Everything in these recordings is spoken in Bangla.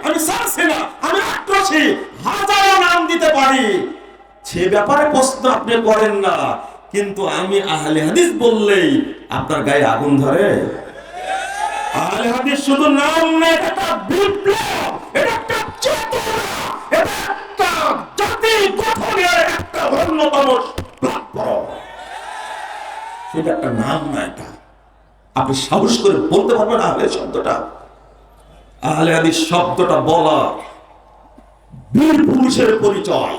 আমি ছাড়ছি না, আমি আক্রোশী, হাজারো নাম দিতে পারি, সে ব্যাপারে প্রশ্ন আপনি করেন না। কিন্তু আমি আহলে হাদিস বললেই আপনার গায়ে আগুন ধরে। আহলে হাদিস শুধু নাম না, এটা একটা বিপ্লব, এটা একটা চেতনা, এটা একটা জাতি গঠনের একটা অন্যতম প্ল্যাটফর্ম। সেটা একটা নাম না, এটা আপনি সাহস করে বলতে পারবেন আহলে শব্দটা? আহলে হাদিস শব্দটা বলা বীর পুরুষের পরিচয়,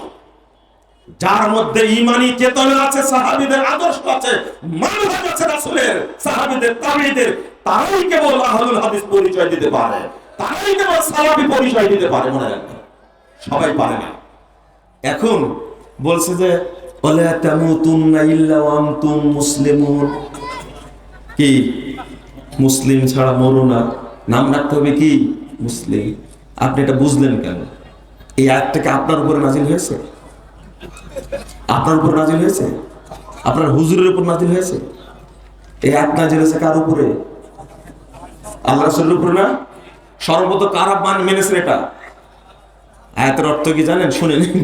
যার মধ্যে ঈমানি চেতনা আছে, সাহাবীদের আদর্শ আছে, মানহাজ আছে রাসূলের, সাহাবীদের, তাবেঈদের, তারাই কেবল আহলুল হাদিস পরিচয় দিতে পারে, তারাই কেবল সালাফি পরিচয় দিতে পারে। মনে রাখবেন, সবাই পারে না। এখন বলছে যে ওয়ালা তামুতুন্না ইল্লা ওয়া আনতুম মুসলিমুন, কি মুসলিম ছাড়া মরো না, নাম রাখতে হবে কি মুসলিম। আপনি এটা বুঝলেন কেন? এই আয়াতটা আপনার উপরে নাজিল হয়েছে? আপনার উপর নাজিল হয়েছে? আপনার হুজুরের উপর নাজিল হয়েছে? এই আয়াত নাজিল হয়েছে কার উপরে? আল্লাহ রাসূলের উপরে না? সর্বপ্রথম কারা মেনেছেন এটা? আয়াতের অর্থ কি জানেন? শুনে নিন,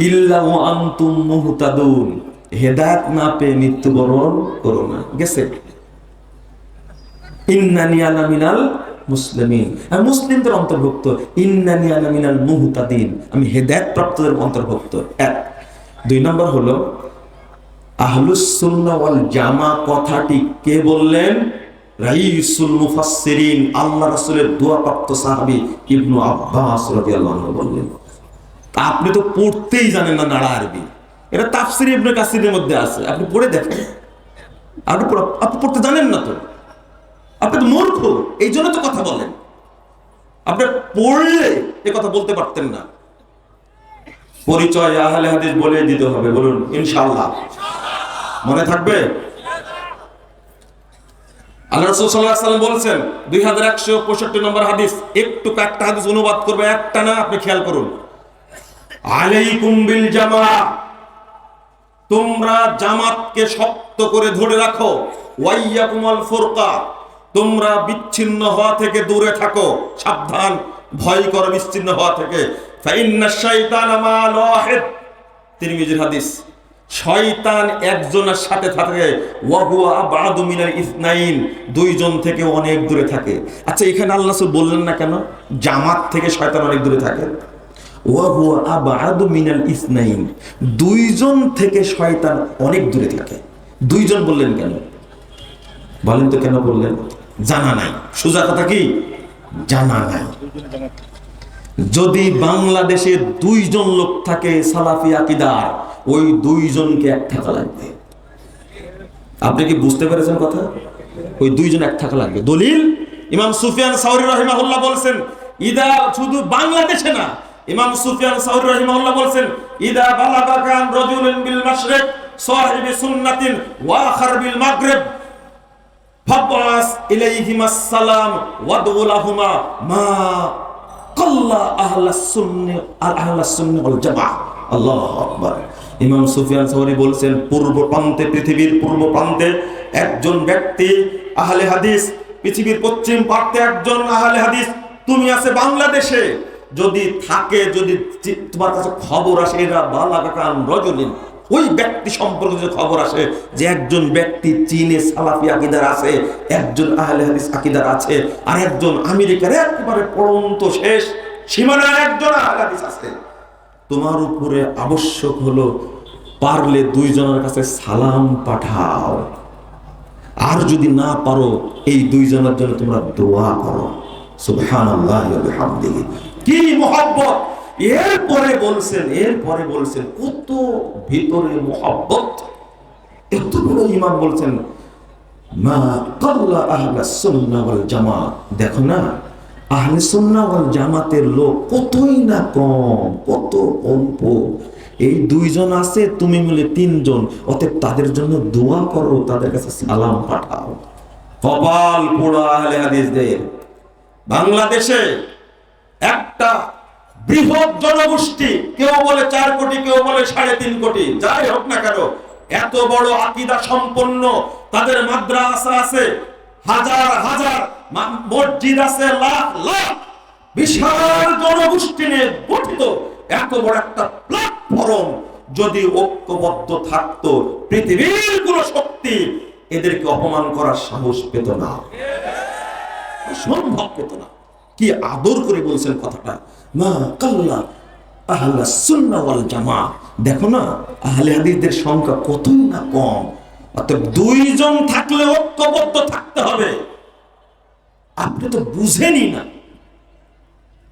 ইল্লা ওয়া আনতুম মুহতাদুন, হেদায়েত না পেয়ে মৃত্যুবরণ করো না। গেছে? ইন্নানি আনা মিনাল মুসলিমিন, আমি মুসলিমদের অন্তর্ভুক্ত। ইন্নানি আনা মিনাল মুহতাদিন, আমি হেদায়েত প্রাপ্তদের অন্তর্ভুক্ত। এক। দুই নম্বর হলো আহলুস সুন্নাহ ওয়াল জামা কথাটি কে বললেন? রাইসুল মুফাসসিরিন, আল্লাহ রাসূলের দোয়াপ্রাপ্ত সাহাবী ইবনু আব্বাস রাদিয়াল্লাহু আনহু বললেন। আপনি তো পড়তেই জানেন না নাড়া আরবি, এটা তাফসীর ইবনে কাসিরের মধ্যে আছে, আপনি পড়ে দেখেন। আপনি পড়তে জানেন না তো, আপনি তো মূর্খ, এই জন্য তো কথা বলেন। আপনি পড়লে এ কথা বলতে পারতেন না। পরিচয় আহলে হাদিস বলে দিতে হবে, বলুন ইনশাআল্লাহ। মনে থাকবে? আল্লাহ রাসূল সাল্লাল্লাহু আলাইহি ওয়াসাল্লাম বলেছেন, 2165 নম্বর হাদিস, একটু একটা হাদিস অনুবাদ করবে, একটা না, আপনি খেয়াল করুন। আলাইকুম বিল জামাআ, তোমরা জামাতকে শক্ত করে ধরে রাখো। ওয়াইয়াকুমুল ফুরকা, তোমরা বিচ্ছিন্ন হওয়া থেকে দূরে থাকো, সাবধান, ভয় করো বিচ্ছিন্ন হওয়া থেকে। ফাইন্নাশ শাইতানা মা'আল ওয়াহিদ, তিরমিজির হাদিস, শয়তান একজনের সাথে থাকে, ওয়া হুয়া আবআদু মিনাল ইসনাইন, দুইজন থেকে অনেক দূরে থাকে। আচ্ছা, এখানে আল্লাহ রাসূল বললেন না কেন জামাত থেকে শয়তান অনেক দূরে থাকে? ওয়া হুয়া আবআদু মিনাল ইসনাইন, দুইজন থেকে শয়তান অনেক দূরে থাকে। দুইজন বললেন কেন? বলেন তো কেন বললেন? জানা নাই। সোজা কথা কি? জানা নাই। যদি বাংলাদেশে দুইজন লোক থাকে সালাফি আকীদার, ওই দুইজনকে এক থাকা লাগবে। আপনি কি বুঝতে পেরেছেন কথা? ওই দুইজন এক থাকা লাগবে। দলিল ইমাম সুফিয়ান সাউরি রাহিমাহুল্লাহ বলছেন, ইদা, শুধু বাংলাদেশে না, ইমাম সুফিয়ান সাউরি রাহিমাহুল্লাহ বলছেন, ইদা বালাগা কান রাজুলুন বিল মাশরিক সাহিবি সুন্নাতিন ওয়া আখার বিল মাগরিব ফাবাস ইলাইহিমাস সালাম ওয়াদউ লাহুমা মা কাল্লা আহলাস সুন্নাহ আহলাস সুন্নাহ ওয়াল জামাআহ। আল্লাহু আকবার। ইমাম সুফিয়ান সাউরি বলছেন, পূর্ব প্রান্তে, পৃথিবীর পূর্ব প্রান্তে একজন ব্যক্তি আহলে হাদিস, পৃথিবীর পশ্চিম প্রান্তে একজন আহলে হাদিস, তুমি আছে বাংলাদেশে, যদি থাকে, যদি তোমার কাছে খবর আসে, এরা বালাগা কান রাজুলিন, ওই ব্যক্তি সম্পর্কে যদি খবর আসে যে একজন ব্যক্তি চীনে সালাফি আকীদার আছে, একজন আহলে হাদিস আকীদার আছে, আর একজন আমেরিকার একেবারে পড়ন্ত শেষ সীমানার একজন আহলে হাদিস আছে, তোমার উপরে আবশ্যক হলো পারলে দুইজনের কাছে সালাম পাঠাও, আর যদি না পারো এই দুইজনের জন্য তোমরা দোয়া করো। সুবহানাল্লাহি ওয়া বিহামদিহি। কি মুহাব্বত! এরপরে বলছেন কত ভিতরে মুহাব্বত। এত বড় ইমাম বলছেন, মা কাল্লা আহলাস সুন্নাহ ওয়াল জামাত। দেখো না, আহলে সুন্নাহ ওয়াল জামাতের লোক কতই না কম, কত অল্প। এই দুইজন আছে, তুমি মিলে তিনজন, অতএব তাদের জন্য দোয়া করো, তাদের কাছে সালাম পাঠাও। কপাল পোড়া আহলে হাদিসদের। বাংলাদেশে একটা বৃহৎ জনগোষ্ঠী, কেউ বলে 4 কোটি, কেউ বলে 3.5 কোটি, যাই হোক না কেন, এত বড় আকীদা সম্পন্ন, তাদের মাদ্রাসা আছে, হাজার হাজার মসজিদ আছে, লাখ লাখ, বিশাল জনগোষ্ঠী নিয়ে গঠিত এত বড় একটা প্ল্যাটফর্ম যদি ঐক্যবদ্ধ থাকতো, পৃথিবীর কোন শক্তি এদেরকে অপমান করার সাহস পেত না, সম্ভব পেত না। কি আদর করে বলছেন কথাটা, মা কাল্লা আহলে সুন্নাহ ওয়াল জামাআহ। দেখো না আহলে হাদিসদের সংখ্যা কতই না কম, অর্থাৎ দুইজন থাকলে ঐক্যবদ্ধ থাকতে হবে। আপনি তো বুঝেনি না,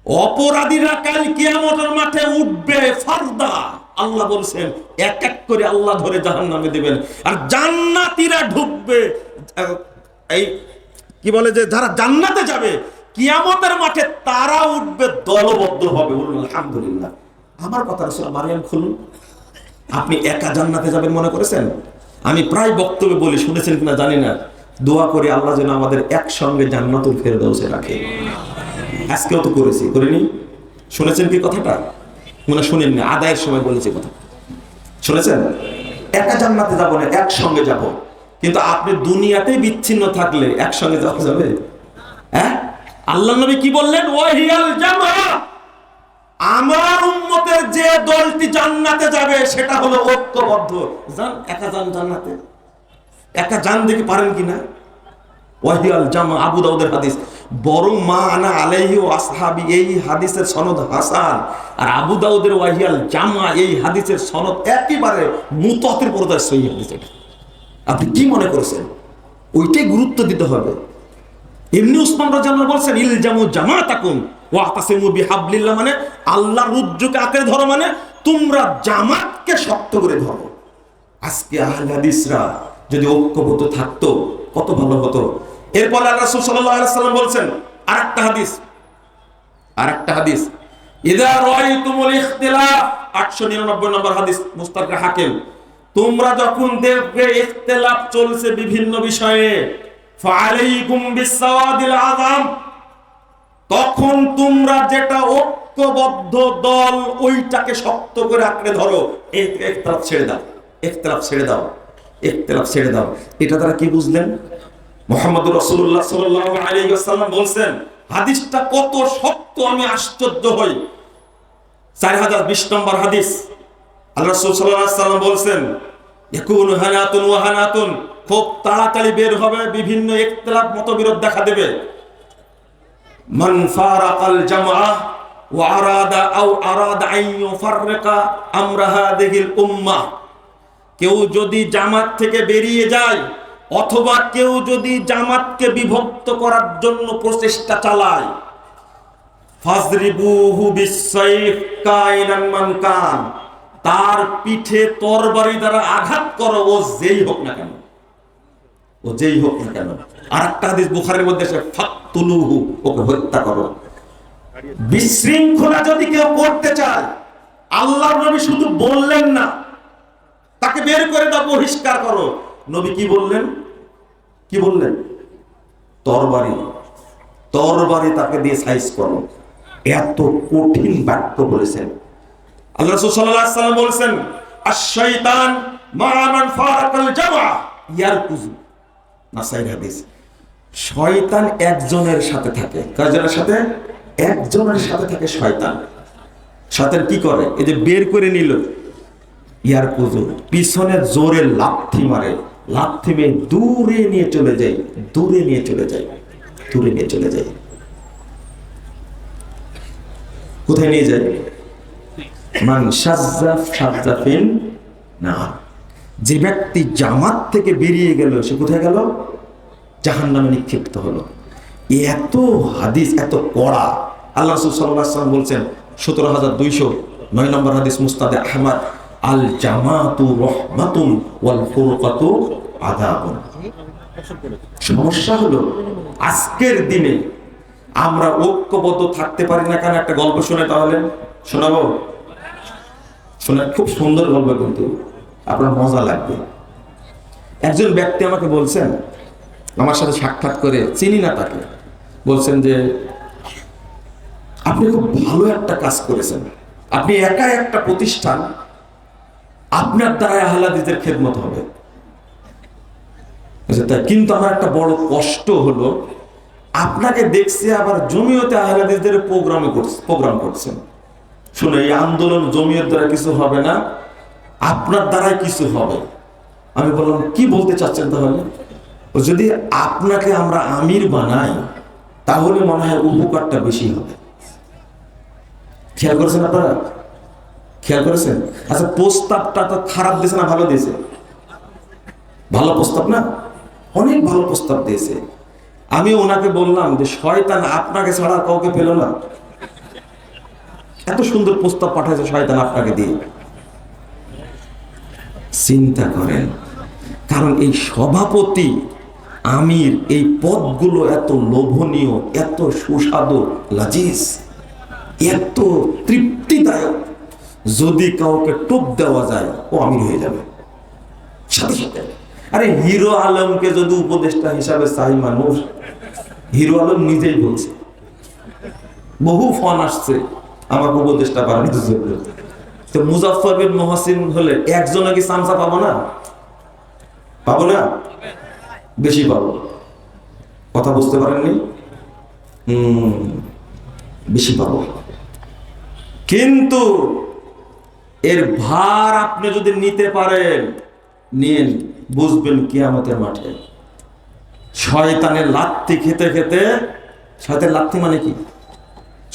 অপরাধীরা কাল কিয়ামতের মাঠে উঠবে ফারদা। আল্লাহ বলছেন এক এক করে আল্লাহ ধরে জাহান্নামে দিবেন, আর জান্নাতীরা ঢুকবে। এই কি বলে যে যারা জান্নাতে যাবে কিয়ামতের মাঠে তারা উঠবে দলবদ্ধ হবে। বলুন আলহামদুলিল্লাহ। আমার কথা রাসূল মারিয়াম খুলুন, আপনি একা জান্নাতে যাবেন মনে করেছেন? আমি প্রায় বক্তব্যে বলি, শুনেছেন কিনা জানি না, দোয়া করি আল্লাহ যেন আমাদের একসঙ্গে জান্নাতুল ফেরদাউসে রাখে। আজকেও তো করিনি। শুনেছেন কি কথাটা? মনে শুনেননি, আদায়ের সময় বলেছি কথা, শুনেছেন? একা জান্নাতে যাব না, একসঙ্গে যাব। কিন্তু আপনি দুনিয়াতেই বিচ্ছিন্ন থাকলে একসঙ্গে যাওয়া যাবে? হ্যাঁ, আল্লাহ নবী কি বললেন? ওয়াহিয়াল জামাআহ, আমার উম্মতের যে দলটি জান্নাতে যাবে সেটা হলো ঐক্যবদ্ধ। যান, একা যান জান্নাতে, একা যান দেখে পারেন কিনা? ওয়াহিয়াল জামাআহ, আবু দাউদের হাদিস। বরং মা আনা আলাইহি ওয়া আসহাবি, এই হাদিসের সনদ হাসান। আর আবু দাউদের ওয়াহিয়াল জামাআহ, এই হাদিসের সনদ একেবারে মুতাওয়াতির পর্যায়ে সহিহ হাদিস। এটা আপনি কি মনে করেছেন? ওইটাই গুরুত্ব দিতে হবে। এমনি উসমান রাদিয়াল্লাহু বলছেন ইলজামু জামাতাকুম ওয়াতাসিমু বিহাবলিল্লাহ, মানে আল্লাহর রজ্জুকে আঁকড়ে ধরো, মানে তোমরা জামাতকে শক্ত করে ধরো। আজকে আহলে হাদিসরা যদি ঐক্যবদ্ধ থাকতো কত ভালো হতো। এরপর আল্লাহ রাসূল সাল্লাল্লাহু আলাইহি ওয়াসাল্লাম বলছেন আরেকটা হাদিস, ইযা রাআইতুমুল ইখতিলাফ, 899 নম্বর হাদিস, মুস্তাদরাক হাকিম, তোমরা যখন দেখবে ইখতিলাফ চলছে বিভিন্ন বিষয়ে, ফাআলাইকুম বিসসাওয়াদিল আযাম, তখন তোমরা যেটা ঐক্যবদ্ধ দল ওইটাকে শক্ত করে আঁকড়ে ধরো। ইখতিলাফ ছেড়ে দাও, ইখতিলাফ ছেড়ে দাও, ইখতিলাফ ছেড়ে দাও। এটা দ্বারা কি বুঝলেন? মুহাম্মদুর রাসূলুল্লাহ সাল্লাল্লাহু আলাইহি ওয়াসাল্লাম বলছেন, হাদিসটা কত শক্ত আমি আশ্চর্য হই। 4020 নম্বর হাদিস, আল্লাহ রাসূল সাল্লাল্লাহু আলাইহি ওয়াসাল্লাম বলছেন, ইয়াকুনু হানাতুন ওয়া হানাতুন, খুব তাড়াতাড়ি বের হবে বিভিন্ন ইখতিলাফ, মতবিরোধ দেখা দেবে। মান ফারাকাল জামাআহ ওয়া আরাদা আন ইউফাররিকা আমরা হাদিহিল উম্মাহ, কেউ যদি জামাত থেকে বেরিয়ে যায় অথবা কেউ যদি জামাতকে বিভক্ত করার জন্য প্রচেষ্টা চালায়, ফাজরিবুহু বিসসাইফ কাইনান মান কান, তার পিঠে তরবারি দ্বারা আঘাত করো, ও যেই হোক না কেন, ও যেই হোক না কেন। আরেকটা হাদিস বুখারীর মধ্যে আছে, ফাকতুলুহু, ওকে হত্যা করো। বিশৃঙ্খলা যদি কেউ করতে চায়, আল্লাহর নবী শুধু বললেন না তাকে বের করে দাও, বহিষ্কার করো। নবী কি বললেন? কি বললেন? তরবারি তাকে দিয়ে সাইজ করো। এত কঠিন বাক্য বলেছেন। আল্লাহ রাসূল সাল্লাল্লাহু আলাইহি ওয়াসাল্লাম বলেছেন, আশ-শাইতান মা মান ফারাকাল জামাআহ ইয়ারকুজু, নাসাইর হাদিস। শয়তান একজনের সাথে থাকে। কয়জনের সাথে? একজনের সাথে থাকে শয়তান। শয়তান কি করে? এই যে বের করে নিল, ইয়ারকুজু, পিছনে জোরে লাথি মারে, লাথি মেরে দূরে নিয়ে চলে যায়, দূরে নিয়ে চলে যায়, দূরে নিয়ে চলে যায়। কোথায় নিয়ে যায়? মান শাজ্জা শাজ্জাফিন না, যে ব্যক্তি জামাত থেকে বেরিয়ে গেল সে কোথায় গেল? জাহান্নামে নিক্ষিপ্ত হলো। এত হাদিস এত কড়া। আল্লাহ রাসূল সাল্লাল্লাহু আলাইহি ওয়াসাল্লাম বলছেন, 17209 নম্বর হাদিস, মুসনাদে আহমদ, আল জামাতু রাহমাতুন ওয়াল ফুরকাতু আযাবুন। সমস্যা হলো আজকের দিনে আমরা ঐক্যবদ্ধ থাকতে পারি না কেন? একটা গল্প শুনে, তাহলে শোনাবো? শোনা, খুব সুন্দর গল্প, কিন্তু আপনার মজা লাগবে। একজন ব্যক্তি আমাকে বলছেন, আমার সাথে সাক্ষাৎ করে, চিনি না তাকে, বলছেন যে আপনি খুব ভালো একটা কাজ করেছেন, আপনি একা একটা প্রতিষ্ঠান, আপনার দ্বারা আহলে হাদিসের খেদমত হবে। কিন্তু আমার একটা বড় কষ্ট হলো, আপনাকে দেখছে আবার জমিয়তে আহলে হাদিসদের প্রোগ্রাম করছেন। শুনে এই আন্দোলন জমিয়ত দ্বারা কিছু হবে না, আপনার দ্বারাই কিছু হবে। আমি বললাম কি বলতে চাচ্ছেন তাহলে? যদি আপনাকে আমরা আমির বানাই তাহলে মনে হয় উপকারটা বেশি হবে। খেয়াল করেছেন আপনারা? খেয়াল করেছেন? আচ্ছা, প্রস্তাবটা তো খারাপ দিয়েছে না ভালো দিয়েছে? ভালো প্রস্তাব না? অনেক ভালো প্রস্তাব দিয়েছে। আমি ওনাকে বললাম যে শয়তান আপনাকে ছাড়া কাউকে পেল না, এত সুন্দর প্রস্তাব পাঠাইছে শয়তান আপনাকে দিয়ে। চিন্তা করেন, কারণ এই সভাপতি আমির এই পদগুলো এত লোভনীয়, এত সুস্বাদু, লাজিজ, এত তৃপ্তিদায়ক, যদি কাউকে টোপ দেওয়া যায় ও আমির হয়ে যাবে সাথে সাথে। আরে হিরো আলমকে যদি উপদেষ্টা হিসাবে চাই মানুষ, হিরো আলম নিজেই বলছে বহু ফোন আসছে আমাকে উপদেষ্টা বানানোর জন্য। তো মুজাফফর বিন মুহসিন হলে একজনে কি চামচা পাবো না? পাবো না? বেশি পাবো। কথা বুঝতে পারেননি? বেশি পাবো। কিন্তু এর ভার আপনি যদি নিতে পারেন, নিন, বুঝবেন কিয়ামতের মাঠে শয়তানের লাথি খেতে খেতে। শয়তান লাথি মানে কি?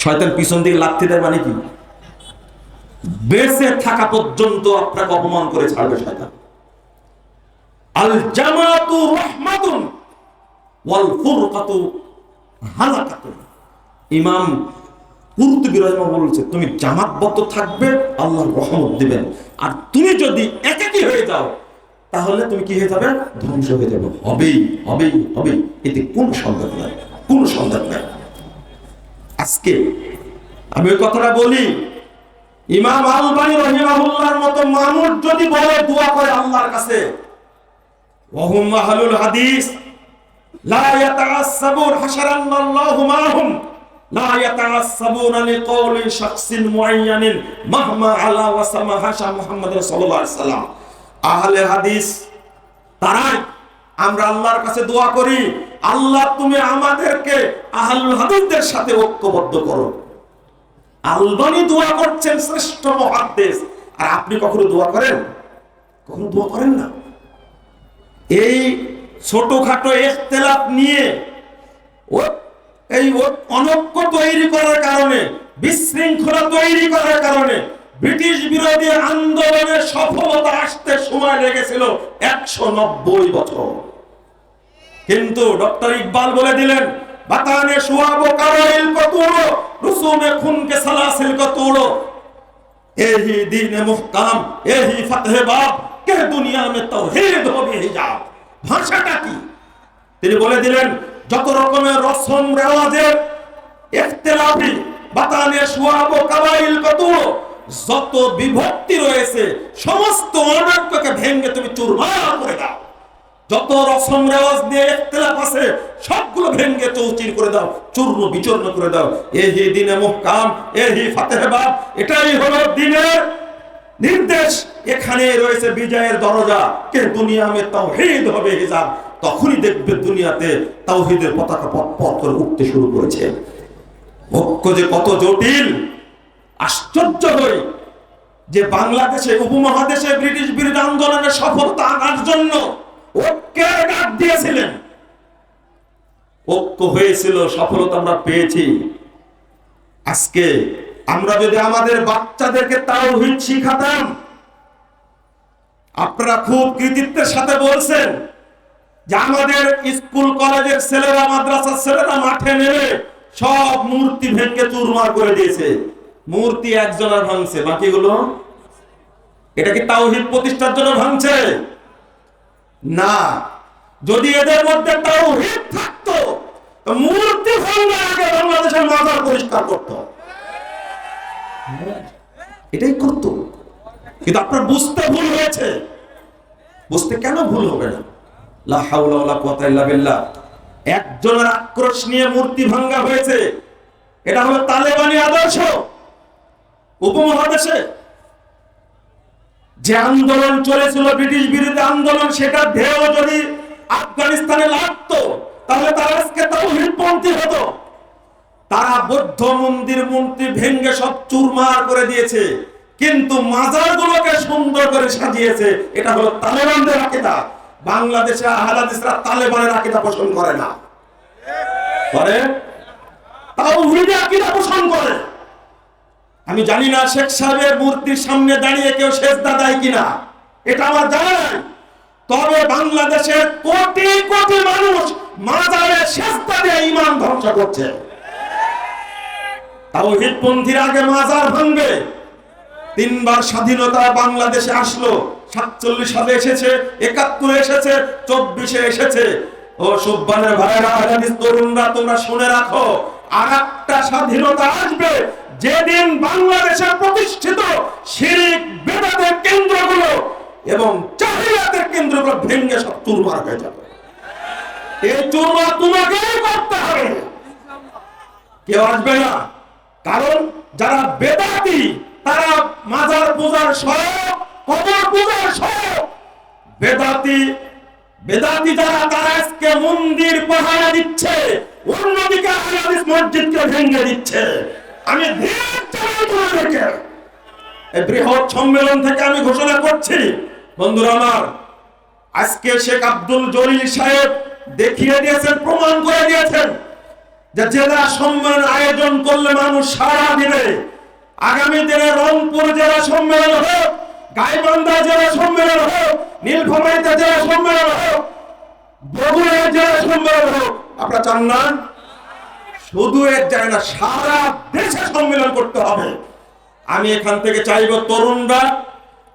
শয়তান পিছন দিকে লাথি দেয় মানে কি? বেঁচে থাকা পর্যন্ত আপনাকে অপমান করে ছাড়বে শয়তান। আল জামাতু রাহমাতুন ওয়াল ফুরকাতু হালাকাতুন। ইমাম কুরতুবী রাহিমাহুল্লাহ বলছে, তুমি জামাতবদ্ধ থাকবে, আল্লাহর রহমত দিবেন। আর তুমি যদি একাকী হয়ে যাও তাহলে তুমি কি হয়ে যাবে? ধ্বংস হয়ে যাবে। হবেই হবেই হবেই, এতে কোন সন্দেহ নাই, কোন সন্দেহ নাই। আজকে আমি ওই কথাটা বলি, ইমাম আলবানী রাহিমাহুল্লাহর মতো মানুষ যদি বলে দোয়া করে আল্লাহর কাছে, ওয়াহুম আহলুল হাদিস লা ইয়াতাআসসাবুন হাশারাল্লাহু মাআহুম লা ইয়াতাআসসাবুনা লিকাউলি শাখসিন মুআয়্যানিন মাহমা আলা ওয়া সামাহা মুহাম্মদ সাল্লাল্লাহু আলাইহি ওয়াসাল্লাম। আহলে হাদিস তারাই আমরা আল্লাহর কাছে দোয়া করি, আল্লাহ তুমি আমাদেরকে আহলুল হাদিসদের সাথে ঐক্যবদ্ধ করো। আলবানী দোয়া করছেন শ্রেষ্ঠ মুহাদ্দিস, আর আপনি কখনো দোয়া করেন? কখনো দোয়া করেন না। এই ছোটখাটো ইখতিলাফ নিয়ে এই অনৈক্য তৈরি করার কারণে, বিশৃঙ্খলা তৈরি করার কারণে ব্রিটিশ বিরোধী আন্দোলনের সফলতা আসতে সময় লেগেছিল 190 বছর। কিন্তু ডক্টর ইকবাল বলে দিলেন, বাতানে শুয়াবো কারাইল কো তোড়ো, রুসুমে খুন কে সালাসিল কো তোড়ো, এহি দীন মুহকাম এহি ফতহ বাব কে দুনিয়া মে তাওহীদ হো বেহিজাব। ভাষাটা কি? তিনি বলে দিলেন, যত রকমের রসম রেওয়াজের ইখতিলাফি বাতানে শুয়াবো কারাইল কো তোড়ো, যত বিভক্তি রয়েছে সমস্ত অনৈক্যকে ভেঙে তুমি চুরমার করে দাও। যত রসম রেওয়াজ নিয়ে ইখতিলাফ আছে সবগুলো ভেঙে চৌচির করে দাও, চূর্ণ বিচূর্ণ করে দাও। এহি দীনে মুহকাম এহি ফাতেহ বাব, এটাই হলো দ্বীনের নির্দেশ। এখানে রয়েছে বিজয়ের দরজা, কে দুনিয়া মে তাওহীদ হবে হিজাব। তখনই দেখবে দুনিয়াতে তাওহীদের পতাকা পথ করে উঠতে শুরু করেছে। ঐক্য যে কত জটিল! আশ্চর্য হই যে বাংলাদেশে উপমহাদেশে ব্রিটিশ বিরোধী আন্দোলনের সফলতা আনার জন্য ঐক্যের ডাক দিয়েছিলেন। ঐক্য হয়েছিল, সফলতা আমরা পেয়েছি। আজকে আমরা যদি আমাদের বাচ্চাদেরকে তাওহীদ শিখাতাম, আপনারা খুব কৃতিত্বের সাথে বলছেন যে আমাদের স্কুল কলেজের ছেলেরা, মাদ্রাসার ছেলেরা মাঠে নেমে সব মূর্তি ভেঙে চুরমার করে দিয়েছে। মূর্তি একজনের ভাঙছে, বাকিগুলো এটা কি তাওহীদ প্রতিষ্ঠার জন্য ভাঙছে? না। যদি এদের মধ্যে তাওহীদ থাকতো তো মূর্তি ভাঙার আগে বাংলাদেশের মাজার পরিষ্কার করতো, এটাই করতো। কিন্তু আপনার বুঝতে ভুল হয়েছে। বুঝতে কেন ভুল হবে না? লা হাওলা ওয়ালা কুওয়াতা ইল্লা বিল্লাহ। একজনের আক্রোশ নিয়ে মূর্তি ভাঙা হয়েছে, এটা হলো তালেবানি আদর্শ। উপমহাদেশে যে আন্দোলন চলেছিল ব্রিটিশ বিরোধী আন্দোলন, সেটা ঢেউ যদি আফগানিস্তানে লাগতো, তাহলে তারা আজকে তাওহীদপন্থী হতো। তারা বৌদ্ধ মন্দির ভেঙ্গে সব চুরমার করে দিয়েছে, কিন্তু মাজারগুলোকে সুন্দর করে সাজিয়েছে। এটা হলো তালেবানদের আকীদা। বাংলাদেশে আহলে হাদিসরা তালেবানের আকীদা পোষণ করে না, করে তাওহীদের আকীদা পোষণ করে। আমি জানি না শেখ সাহেবের মূর্তির সামনে দাঁড়িয়ে কেউ সেজদা দেয় কিনা, এটা আমার জানা নাই। তবে বাংলাদেশের কোটি কোটি মানুষ মাজারে সেজদা দিয়ে ঈমান ধ্বংস করছে। তাওহীদপন্থীর আগে মাজার ভাঙবে। 3 বার স্বাধীনতা বাংলাদেশে আসলো। 47 সালে এসেছে, 71 এসেছে, 24 এসেছে। ও সুবহানের ভাইরা, হাদিস তরুণরা, তোমরা শুনে রাখো, আরেকটা স্বাধীনতা আসবে যেদিন বাংলাদেশে প্রতিষ্ঠিত শিরক বিদআতের কেন্দ্রগুলো এবং জাহিলিয়াতের কেন্দ্রগুলো ভেঙে সব চুরমার হয়ে যাবে। এই চুরমার তোমাকেই করতে হবে, কেউ আসবে না। কারণ যারা বেদাতি, তারা মাজার পূজার শখ, কবর পূজার শখ, বেদাতি যারা, তারা আজকে মন্দির পাহারা দিচ্ছে, অন্যদিকে আহলে হাদিস মসজিদকে ভেঙে দিচ্ছে। আমি এই বৃহৎ সম্মেলন থেকে আমি ঘোষণা করছি, বন্ধুরা আমার, আজকে শেখ আব্দুল জলিল সাহেব দেখিয়ে দিয়েছেন, প্রমাণ করে দিয়েছেন যে জেলা সম্মেলন আয়োজন করলে মানুষ সাড়া দিবে। আগামী দিনে রংপুর জেলা সম্মেলন হোক, গাইবান্ধা জেলা সম্মেলন হোক, নীলফামারীতে জেলা সম্মেলন হোক, বগুড়া জেলা সম্মেলন হোক, আপনারা চান না? শুধু এক জায়গা না, সারা দেশে সম্মেলন করতে হবে। আমি এখান থেকে চাইবো, তরুণরা,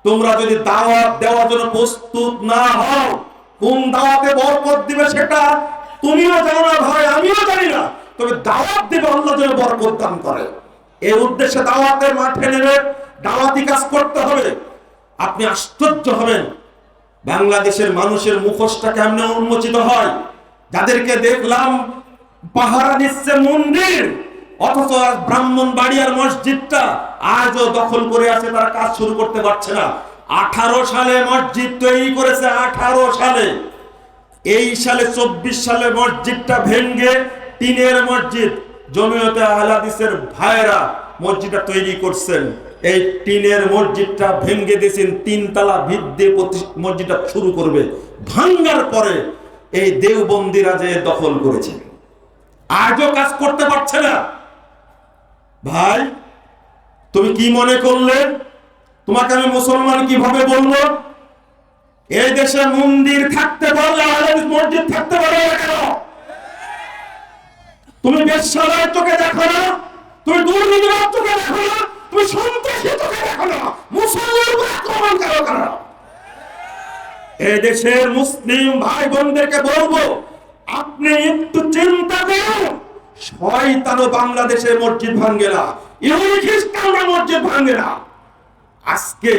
তোমরা যদি দাওয়াত দেওয়ার জন্য প্রস্তুত না হও, কোন দাওয়াতে বরকত দিবে সেটা তুমিও জানো না ভাই, আমিও জানি না, তবে দাওয়াত দিবে আল্লাহ যেন বরকত দান করে। এই উদ্দেশ্যে দাওয়াতের মাঠে নেমে দাওয়াতি কাজ করতে হবে। আপনি আশ্চর্য হবেন বাংলাদেশের মানুষের মুখোশটা কেমনে উন্মোচিত হয়। যাদেরকে দেখলাম পাহারা দিচ্ছে মন্দির, অথচ ব্রাহ্মণবাড়িয়ার মসজিদটা আজও দখল করে আছে, তারা কাজ শুরু করতে পারছে না। 18 সালে মসজিদ তৈরি করেছে, 18 সালে। এই সালে 24 সালে মসজিদটা ভেঙ্গে টিনের মসজিদ, জমিয়তে আহলে হাদিসের ভাইরা মসজিদটা তৈরি করছেন। এই টিনের মসজিদটা ভেঙ্গে দিয়েছেন, 3 তলা ভিত দিয়ে মসজিদটা শুরু করবে। ভাঙ্গার পরে এই দেওবন্দিরা যে দখল করেছে, আজও কাজ করতে পারছে না। ভাই, তুমি কি মনে করলে তোমাকে আমি মুসলমান কিভাবে বলবো? এই দেশে মন্দির থাকতে পারলে আহলে হাদিস মসজিদ থাকতে পারবে না কেন? তুমি বেশ্যালয়ের চোখে দেখো না, তুমি দুর্নীতিবাজ চোখে দেখো না, তুমি সন্ত্রাসী চোখে দেখো না, মুসলমানের উপর আক্রমণ করো কেন? এই দেশের মুসলিম ভাই বোনদেরকে বলবো, আপনি একটু চিন্তা করুন। শয়তানও বাংলাদেশে মসজিদ ভাঙে না, ইহুদি খ্রিস্টানরা মসজিদ ভাঙে না। আজকে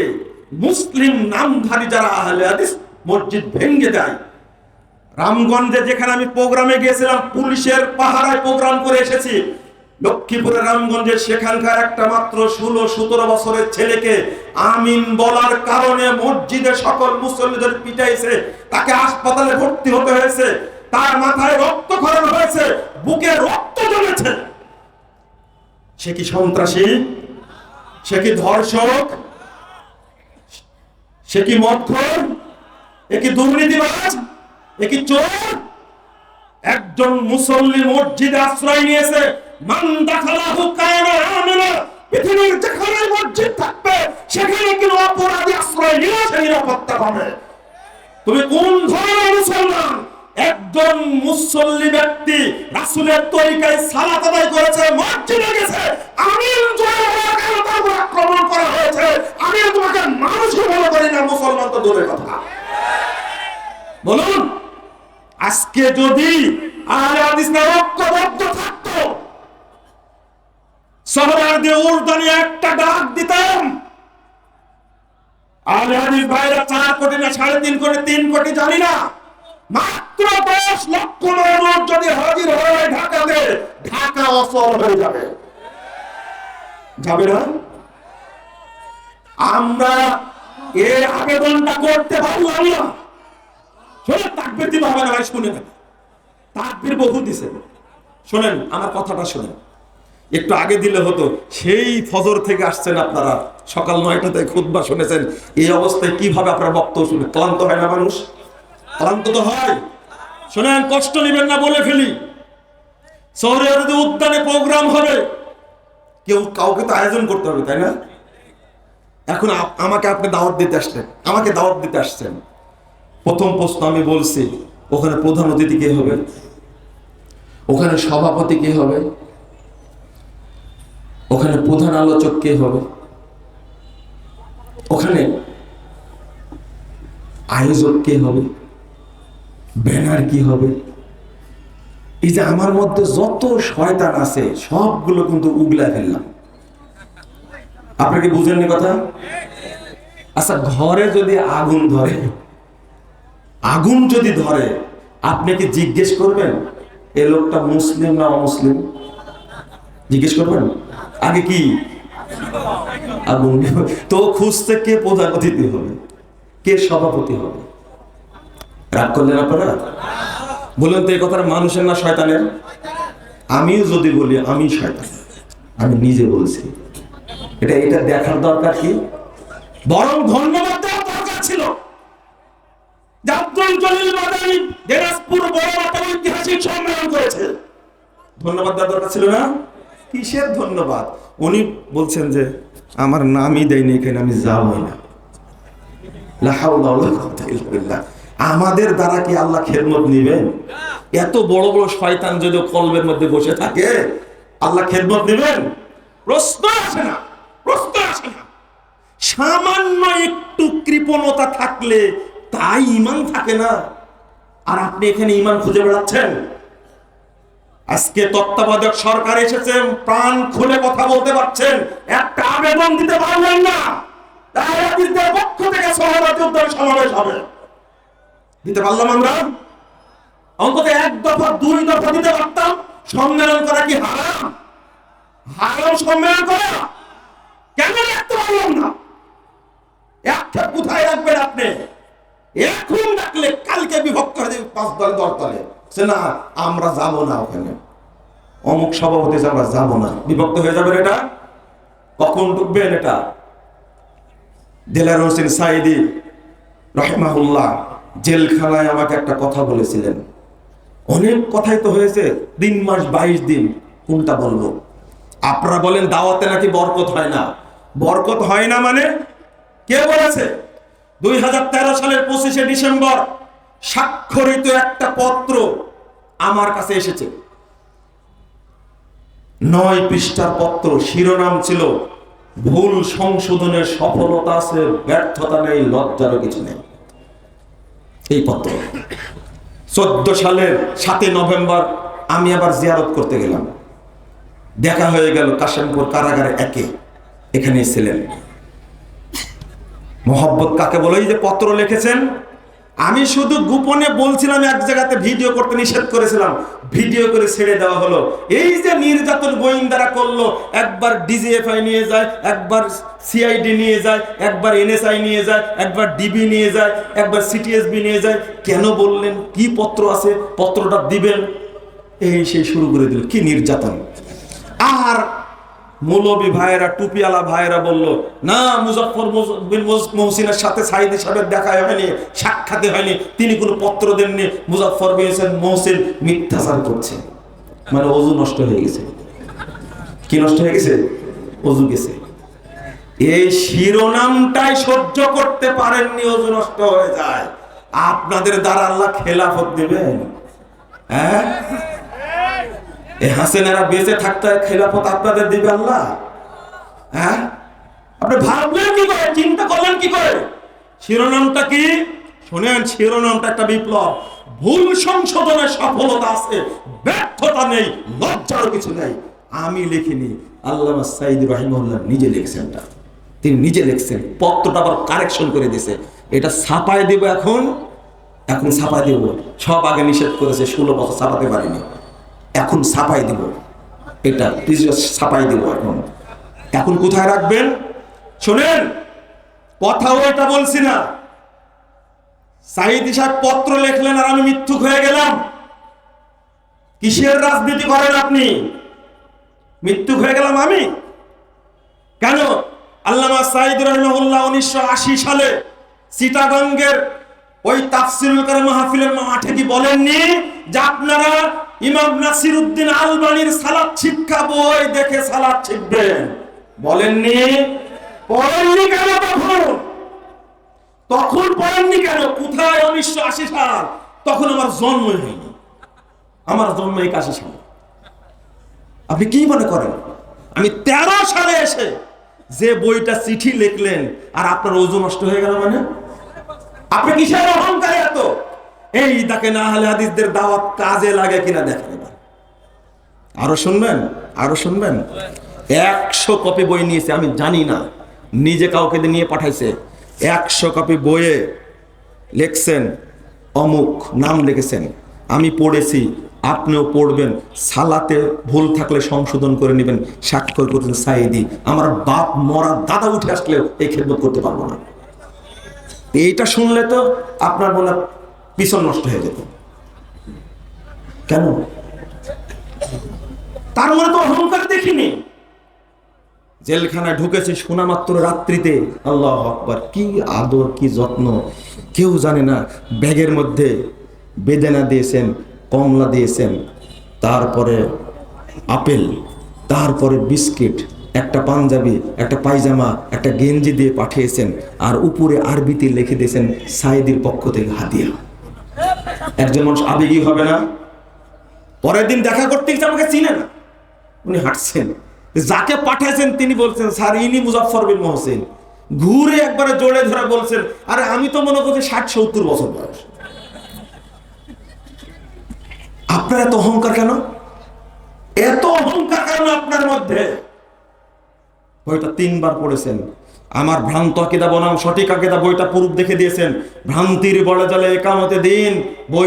মুসলিম নামধারী যারা আহলে হাদিস মসজিদ ভেঙে দেয়। রামগঞ্জে যেখানে আমি প্রোগ্রামে গিয়েছিলাম, পুলিশের পাহারায় প্রোগ্রাম করে এসেছি, লক্ষ্মীপুরের রামগঞ্জে, সেখানকার একটা মাত্র 16-17 বছরের ছেলেকে আমিন বলার কারণে মসজিদে সকল মুসল্লিদের পিটাইছে, তাকে হাসপাতালে ভর্তি হতে হয়েছে, তার মাথায় রক্তক্ষরণ হয়েছে, বুকে রক্ত জমেছে। সে কি সন্ত্রাসী? সে কি ধর্ষক? সে কি মদখোর? এ কি দুর্নীতিবাজ? এ কি চোর? একজন মুসল্লি মসজিদে আশ্রয় নিয়েছে, মান দাখালাহু কানা আমিনা। পৃথিবীর যেখানে মসজিদ থাকবে সেখানে কোনো অপরাধী আশ্রয় নিলে সে নিরাপত্তা পাবে। তুমি কোন ধরনের মুসলমান? একজন মুসল্লি ব্যক্তি রাসূলের তরিকায় সালাত আদায় করেছে, মসজিদে গেছে, আমিন জয় হওয়ার কারণে তার উপর আক্রমণ করা হয়েছে। আমি তোমাকে মানুষই মনে করি না, মুসলমান তো দূরের কথা। বলুন, আজকে যদি আহলে হাদিসরা ঐক্যবদ্ধ থাকতো, সোহরাওয়ার্দী উর্দানি একটা ডাক দিতাম, আহলে হাদিস ভাইরা 4 কোটি না 3.5 কোটি, 3 কোটি জানি না, মাত্র 10 লক্ষ মানুষ যদি হাজির হয় ঢাকাতে, ঢাকা অচল হয়ে যাবে। যাবে না? আমরা এই আবেদনটা করতে পারলাম না। শুনে তাকবীর দিতে হবে না ভাই, শুনে না, তাকবীর বহু দিছেন। শোনেন আমার কথাটা শোনেন, একটু আগে দিলে হতো। সেই ফজর থেকে আসছেন আপনারা, সকাল 9টাতে খুতবা শুনেছেন। এই অবস্থায় কিভাবে আপনারা বক্তব্য শুনে? ক্লান্ত হয় না মানুষ? ক্লান্ত তো হয়। শোনেন, কষ্ট নেবেন না, বলে ফেলি। শহরে উদ্যানে প্রোগ্রাম হবে, কেউ কাউকে তো আয়োজন করতে হবে, তাই না? এখন আমাকে আপনি দাওয়াত দিতে আসছেন, আমাকে দাওয়াত দিতে আসছেন। প্রথম প্রশ্ন আমি বলছি, ওখানে প্রধান অতিথি কে হবে? ওখানে সভাপতি কে হবে? ওখানে প্রধান আলোচক কে হবে? ওখানে আয়োজক কে হবে? ব্যানার কি হবে? এই যে আমার মধ্যে যত শয়তান আছে সবগুলো কিন্তু উগলা ফেললাম। আপনারা কি বুঝেননি কথা? আচ্ছা, ঘরে যদি আগুন ধরে, আগুন যদি ধরে, আপনি কি জিজ্ঞেস করবেন এ লোকটা মুসলিম না অমুসলিম? জিজ্ঞেস করবেন? আগে কি আগুন তো খুঁজতে কে প্রধান অতিথি হবে, কে সভাপতি হবে? রাগ করলেন আপনারা? বললেন তো এই কথাটা মানুষের না শয়তানের? আমিও যদি বলি আমি শয়তান, আমি নিজে বলছি, এটা দেখার দরকার কি? বরং ধন্যবাদ দেওয়ার দরকার ছিল। আব্দুল জলিল মাদানী দিনাজপুর বড় মাথা ঐতিহাসিক সম্মেলন করেছে, ধন্যবাদ দেওয়ার দরকার ছিল না? কিসের ধন্যবাদ? উনি বলছেন যে আমার নামই দেয়নি এখানে, আমি যাবই না। লা হাওলা ওয়ালা কুওয়াতা ইল্লা বিল্লাহ। আমাদের দ্বারা কি আল্লাহ খেদমত নিবেন? এত বড় বড় শয়তান যদি কলবের মধ্যে বসে থাকে, আল্লাহ খেদমত নিবেন? প্রশ্ন আসে না, প্রশ্ন আসে না। সামান্য একটু কৃপণতা থাকলে তাই ঈমান থাকে না। আর আপনি এখানে ঈমান খুঁজে বেড়াচ্ছেন। আজকে তত্ত্বাবধায়ক সরকার এসেছেন, প্রাণ খুলে কথা বলতে পারছেন, একটা আবেদন দিতে পারলেন না। দায়িত্বের পক্ষ থেকে সহমত উদ্যোগ সমাবেশ হবে, দিতে পারলাম আমরা? অন্তত এক দফা দুই দফা দিতে পারতাম। সম্মেলন করা কি হারাম? হারাম সম্মেলন করা? কেন রাখতে পারলাম না? একটা কোথায় রাখবেন আপনি? এখন রাখলে কালকে বিভক্ত হয়ে যাবে 5 দলে 10 দলে। সে না, আমরা যাব না ওখানে, অমুক সভাপতি আমরা যাব না, বিভক্ত হয়ে যাবে। এটা কখন ঢুকবেন? এটা দেলার হোসেন সাইদি রাহিমাহুল্লাহ জেলখানায় আমাকে একটা কথা বলেছিলেন। অনেক কথাই তো হয়েছে, 3 মাস 22 দিন, কোনটা বলবো? আপনারা বলেন দাওয়াতে নাকি বরকত হয় না। বরকত হয় না মানে কে বলেছে? 2013 সালের 25শে ডিসেম্বর স্বাক্ষরিত একটা পত্র আমার কাছে এসেছে, 9 পৃষ্ঠার পত্র। শিরোনাম ছিল ভুল সংশোধনের সফলতা আছে, ব্যর্থতা নেই, লজ্জারও কিছু নেই। এই পত্র 14 সালের 7 নভেম্বর আমি আবার জিয়ারত করতে গেলাম। দেখা হয়ে গেল কাশিমপুর কারাগারে এখানে ছিলেন। মোহাব্বত কাকে বলে? যে পত্র লিখেছেন। আমি শুধু গোপনে বলছিলাম, এক জায়গাতে ভিডিও করতে নিষেধ করেছিলাম, ভিডিও করে ছেড়ে দেওয়া হলো। এই যে নির্যাতন গোয়েন্দারা করলো, একবার ডিজিএফআই নিয়ে যায়, একবার সিআইডি নিয়ে যায়, একবার এনএসআই নিয়ে যায়, একবার ডিবি নিয়ে যায়, একবার সিটিএসবি নিয়ে যায়। কেন বললেন? কি পত্র আছে, পত্রটা দিবেন, এই সেই শুরু করে দিল। কি নির্যাতন! আর মৌলবী ভাইয়েরা, টুপিওয়ালা ভাইয়েরা বলল না, মুজফফর বিন মহসিনের সাথে সাইদি সাহেবের দেখা হয়নি, সাক্ষাতে হয়নি, তিনি কোনো পত্র দেননি, মুজফফর বিন মহসিন মিথ্যাচার করছে। মানে ওযু নষ্ট হয়ে গেছে। কি নষ্ট হয়ে গেছে? ওযু গেছে। এই শিরোনামটাই সহ্য করতে পারেননি, ওযু নষ্ট হয়ে যায়। আপনাদের দ্বারা আল্লাহ খেলাফত দেবেন? হ্যাঁ, এই হাসিনারা বেঁচে থাকতে খেলাফত আপনাদের দিবে আল্লাহ? হ্যাঁ, আপনি ভাবলেন কি করে, চিন্তা করলেন কি করে? শিরোনামটা কি শুনেন? শিরোনামটা একটা বিপ্লব। ভুল সংশোধনের সফলতা আছে, ব্যর্থতা নেই, লজ্জার কিছু নেই। আমি লিখিনি, আল্লামা সাইদি রাহিমাহুল্লাহ নিজে লিখছেন। তিনি নিজে লিখছেন, পত্রটা আবার কারেকশন করে দিয়েছে। এটা ছাপায় দেব এখন ছাপায় দেব। সব আগে নিষেধ করেছে, 16 বছর ছাপাতে পারিনি, এখন ছাপাই দিব। এটা ছাপাই দিব এখন কোথায় রাখবেন? শোনেন, কথাও এটা বলছি না। সাইদি সাহেব পত্র লিখলেন আর আমি মিথ্যুক হয়ে গেলাম। কিসের রাজনীতি করেন আপনি? মৃত্যু হয়ে গেলাম আমি কেন? আল্লামা সাঈদ রাহিমাহুল্লাহ 1980 সালে চিটাগঙ্গের ওই তাফসীরুল কোরআন মাহফিলের মাঠে কি বলেননি যে আপনারা ইমাম নাসিরউদ্দিন আলবানীর সালাত শিক্ষা বই দেখে সালাত শিখবেন? বলেননি? পড়েননি কেন? তখন পড়েননি কেন? কোথায়? 1980 সাল, তখন আমার জন্ম হয়নি। আমার জন্ম 81 সালে। আপনি কি মনে করেন আমি 13 সালে এসে যে বইটা চিঠি লিখলেন আর আপনার ওজন নষ্ট হয়ে গেল? মানে আপনি কিসের অহংকার এত? এই দেখেন আহলে হাদিসদের দাওয়াত কাজে লাগে কিনা দেখেন এবার। আরো শুনবেন? আরো শুনবেন? 100 কপি বই নিয়েছে, আমি জানি না, নিজে কাউকে নিয়ে পাঠাইছে। 100 কপি বইয়ে লিখছেন অমুক, নাম লিখেছেন, আমি পড়েছি, আপনিও পড়বেন, সালাতে ভুল থাকলে সংশোধন করে নেবেন, স্বাক্ষর করছেন সাঈদী। আমার বাপ মরা দাদা উঠে আসলেও এই খেদমত করতে পারবো না। এইটা শুনলে তো আপনার মনে পিছন নষ্ট হয়ে যেত। কেন? তার মনে তো অহংকার দেখিনি। জেলখানায় ঢুকেছে শোনা মাত্র রাত্রিতে, আল্লাহু আকবার, কি আদর, কি যত্ন, কেউ জানে না। ব্যাগের মধ্যে বেদানা দিয়েছেন, কমলা দিয়েছেন, তারপরে আপেল, তারপরে বিস্কিট, একটা পাঞ্জাবি, একটা পায়জামা, একটা গেঞ্জি দিয়ে পাঠিয়েছেন, আর উপরে আরবিতে লিখে দিয়েছেন সাঈদীর পক্ষ থেকে হাদিয়া। একজন মানুষ আবেগী হবে না? পরের দিন দেখা করতে গেছে, আমাকে চিনে না, উনি হাঁটছেন, যাকে পাঠিয়েছেন তিনি বলছেন স্যার ইনি মুজাফফর বিন মহসিন। ঘুরে একবারে জোরে ধরে বলছেন আরে আমি তো মনে করছি 60-70 বছর বয়স। আপনার এত অহংকার কেন? এত অহংকার কেন আপনার মধ্যে? বইটা 3 বার পড়েছেন। আমার ভ্রান্ত আকীদা বনাম সঠিক আকীদা বইটা প্রুফ দেখে দিয়েছেন। ভ্রান্তির বড় জালে একামতে দিন বই